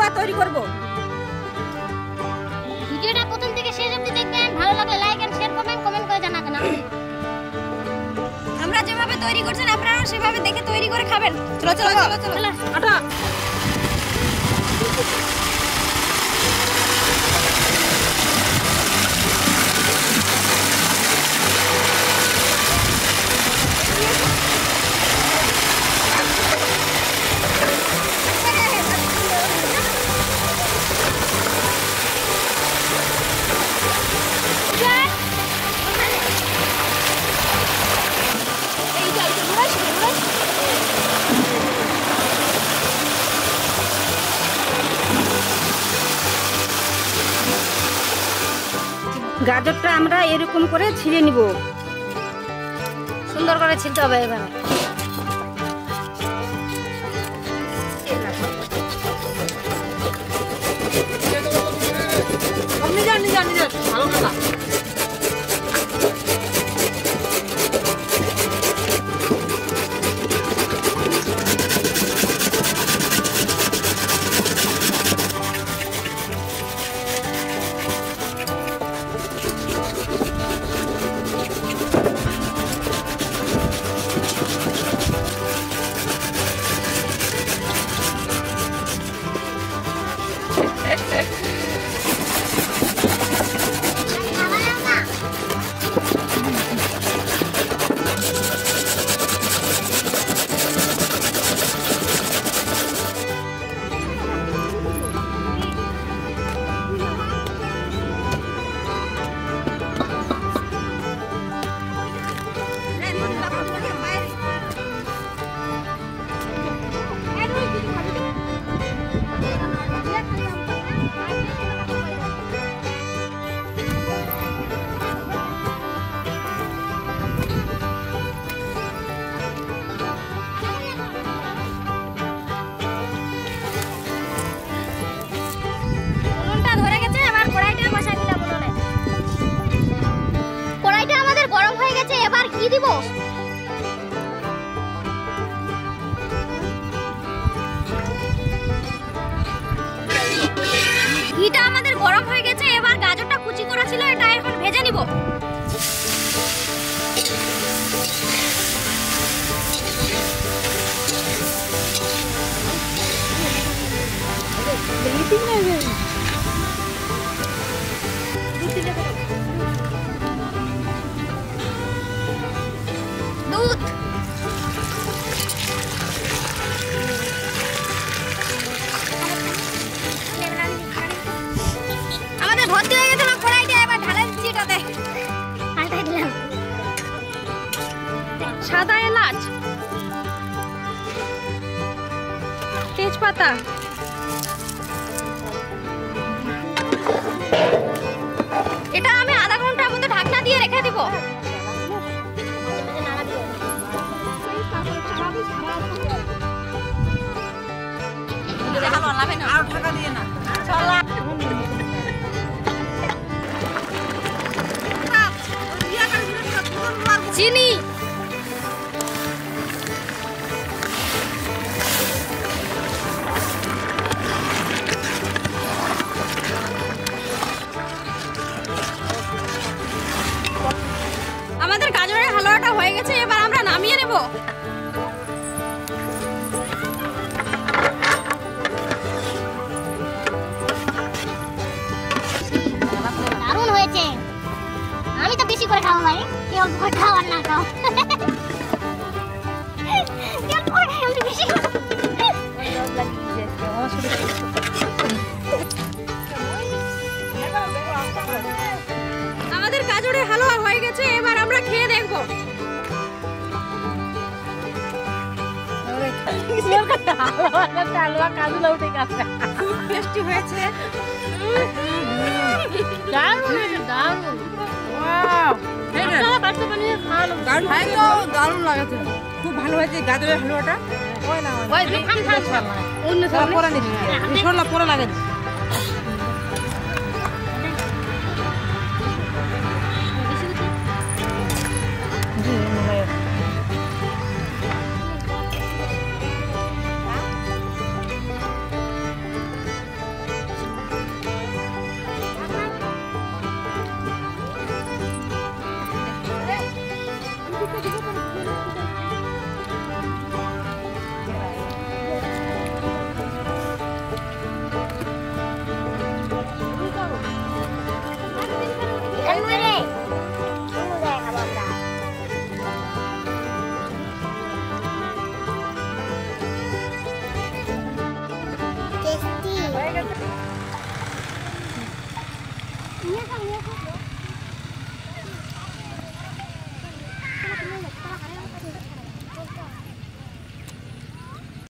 হালুয়া তৈরি করব। ভিডিওটা প্রথম থেকে শেষ অবধি দেখবেন, ভালো লাগলে লাইক এন্ড শেয়ার করবেন, কমেন্ট করে জানাবেন। আমরা যেভাবে তৈরি করছেন আপনারা সেভাবে দেখে তৈরি করে খাবেন। চলো চলো চলো চলো আটা। গাজরটা আমরা এরকম করে ছিঁড়ে নিব, সুন্দর করে ছিলতে হবে এবার। আপনি জানি ভালো না। কি দিব? ঘিটা আমাদের গরম হয়ে গেছে, এবার গাজরটা কুচি করা ছিল এটা এখন ভেজে নিব। দুধ আমাদের ভর্তি হয়ে গেছে না কড়াইটা, এবার ঢালাই দিচ্ছি এটাতে। পাল্টাই দিলাম। সাদা এলাচ, তেজপাতা, এটা আমি আধা ঘন্টার মতো ঢাকনা দিয়ে রেখে দিব। আর ঢাকা দিয়ে না, চিনি, আমাদের গাজরের হালুয়াটা হয়ে গেছে, এবার আমরা নামিয়ে নেব। দারুণ হয়েছে। আমি তো বেশি করে খাবো ভাই, কেউ অল্প করে খাও আর না খাও। আমাদের গাজরের হালুয়া হয়ে গেছে, এবার আমরা খেয়ে দেখবো। খুব টেস্টি হয়েছে, দারুণ লাগছে, খুব ভালো হয়েছে গাজরের হালুয়াটা। পরে লাগে এসো